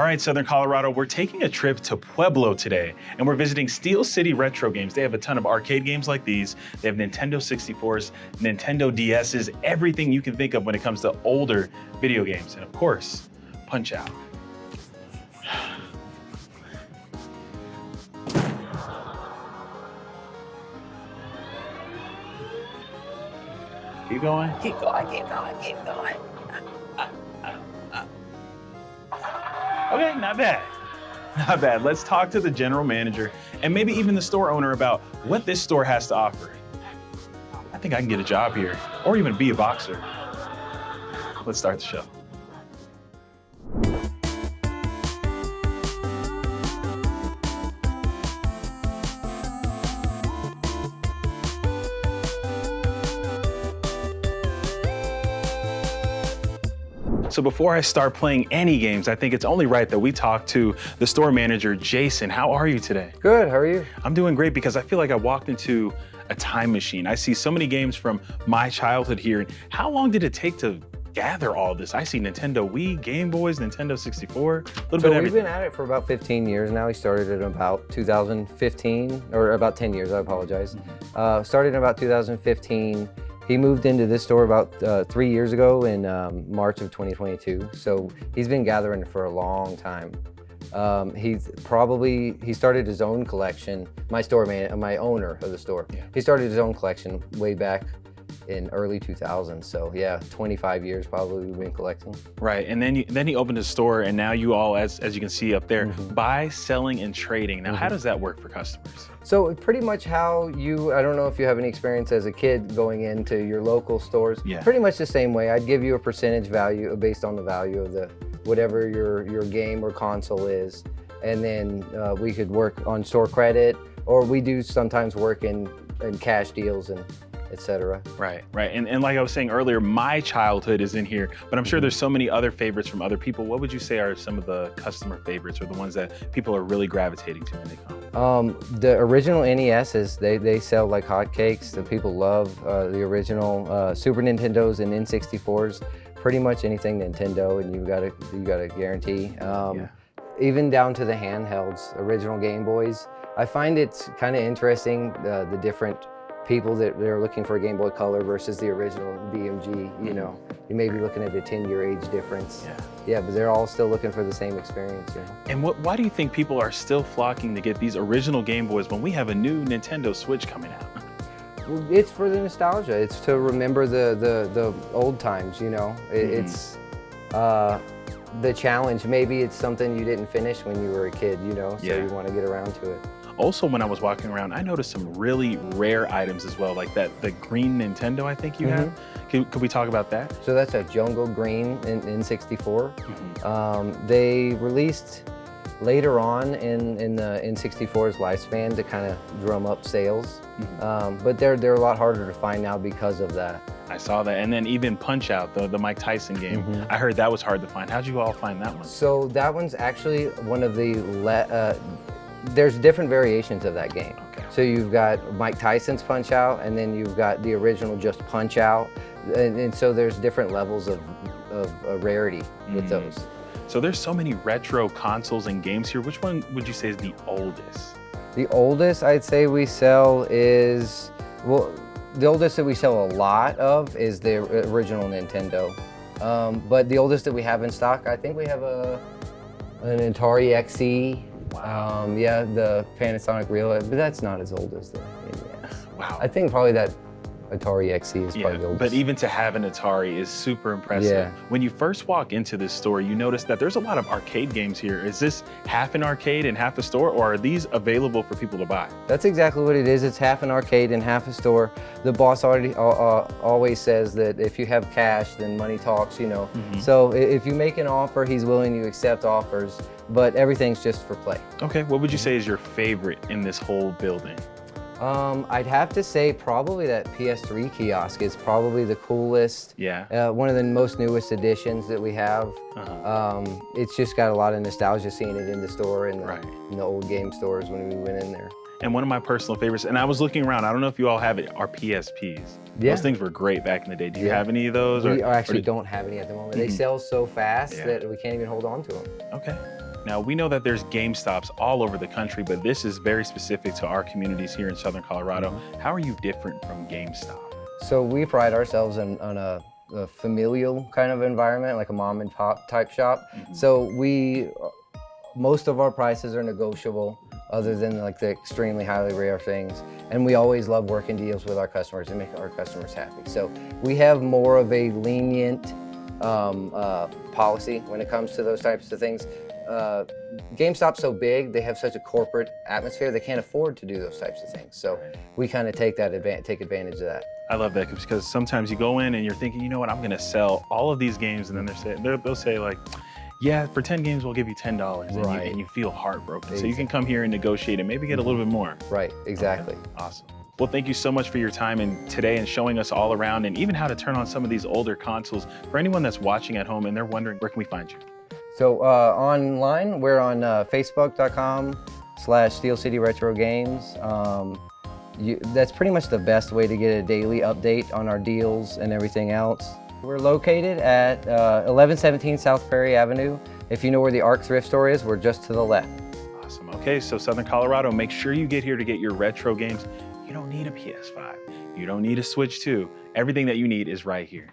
right, Southern Colorado, we're taking a trip to Pueblo today, and we're visiting Steel City Retro Games. They have a ton of arcade games like these. They have Nintendo 64s, Nintendo DSs, everything you can think of when it comes to older video games. And of course, Punch-Out! Keep going. Keep going, keep going, keep going. Okay, not bad. Not bad. Let's talk to the general manager and maybe even the store owner about what this store has to offer. I think I can get a job here or even be a boxer. Let's start the show. So before I start playing any games, I think it's only right that we talk to the store manager, Jason. How are you today? Good, how are you? I'm doing great because I feel like I walked into a time machine. I see so many games from my childhood here. How long did it take to gather all this? I see Nintendo Wii, Game Boys, Nintendo 64, a little bit of everything. We've been at it for about 15 years now. We started in about 2015, or about 10 years, I apologize. Started in about 2015. He moved into this store about 3 years ago in March of 2022. So he's been gathering for a long time. He started his own collection. My owner of the store. Yeah. He started his own collection way back in early 2000s. So yeah, 25 years probably we've been collecting. Right, and then he opened a store, and now you all, as you can see up there, buy, selling, and trading. Now, how does that work for customers? So pretty much how I don't know if you have any experience as a kid going into your local stores. Yeah. Pretty much the same way. I'd give you a percentage value based on the value of whatever your game or console is. And then we could work on store credit, or we do sometimes work in cash deals and etc. Right. And like I was saying earlier, my childhood is in here, but I'm sure there's so many other favorites from other people. What would you say are some of the customer favorites or the ones that people are really gravitating to when they come? The original NESs, they sell like hotcakes. The people love the original Super Nintendos and N64s. Pretty much anything Nintendo, and you got a guarantee. Even down to the handhelds, original Game Boys. I find it's kind of interesting the different people that are looking for a Game Boy Color versus the original BMG. You know, you may be looking at a 10-year age difference. Yeah, but they're all still looking for the same experience. You know? And why do you think people are still flocking to get these original Game Boys when we have a new Nintendo Switch coming out? It's for the nostalgia. It's to remember the old times. You know, it's the challenge. Maybe it's something you didn't finish when you were a kid. You know, so you want to get around to it. Also, when I was walking around, I noticed some really rare items as well, like the green Nintendo I think you have. Could we talk about that? So that's a Jungle Green in N64. They released later on in the N64's lifespan to kind of drum up sales, but they're a lot harder to find now because of that. I saw that, and then even Punch-Out, the Mike Tyson game. I heard that was hard to find. How'd you all find that one? So that one's actually one of the there's different variations of that game. Okay. So you've got Mike Tyson's Punch-Out, and then you've got the original just Punch-Out, and so there's different levels of rarity with those. So there's so many retro consoles and games here. Which one would you say is the oldest? The oldest I'd say we sell is, well, the oldest that we sell a lot of is the original Nintendo. But the oldest that we have in stock, I think we have an Atari XE. Wow. Yeah, the Panasonic Reel, but that's not as old as the NES. Wow. I think probably that Atari XE is probably the oldest. But even to have an Atari is super impressive. Yeah. When you first walk into this store, you notice that there's a lot of arcade games here. Is this half an arcade and half a store, or are these available for people to buy? That's exactly what it is. It's half an arcade and half a store. The boss always says that if you have cash, then money talks, you know. So if you make an offer, he's willing to accept offers, but everything's just for play. Okay, what would you say is your favorite in this whole building? I'd have to say probably that PS3 kiosk is probably the coolest. Yeah. One of the most newest additions that we have. It's just got a lot of nostalgia seeing it in the store and in the old game stores when we went in there. And one of my personal favorites, and I was looking around, I don't know if you all have it, are PSPs. Yeah. Those things were great back in the day. Do you have any of those? We actually don't have any at the moment. They sell so fast that we can't even hold on to them. Okay. Now, we know that there's GameStops all over the country, but this is very specific to our communities here in Southern Colorado. How are you different from GameStop? So we pride ourselves on a familial kind of environment, like a mom and pop type shop. So most of our prices are negotiable, other than like the extremely highly rare things. And we always love working deals with our customers and make our customers happy. So we have more of a lenient policy when it comes to those types of things. GameStop's so big, they have such a corporate atmosphere, they can't afford to do those types of things. So we kind of take advantage of that. I love that because sometimes you go in and you're thinking, you know what, I'm going to sell all of these games, and then they'll say like, yeah, for 10 games we'll give you $10, and you feel heartbroken. So you can come here and negotiate and maybe get a little bit more. Right, exactly. Okay. Awesome. Well, thank you so much for your time today and showing us all around and even how to turn on some of these older consoles. For anyone that's watching at home and they're wondering, where can we find you? So online, we're on facebook.com/Steel City Retro Games. That's pretty much the best way to get a daily update on our deals and everything else. We're located at 1117 South Prairie Avenue. If you know where the Arc Thrift Store is, we're just to the left. Awesome. Okay, so Southern Colorado, make sure you get here to get your retro games. You don't need a PS5. You don't need a Switch 2. Everything that you need is right here.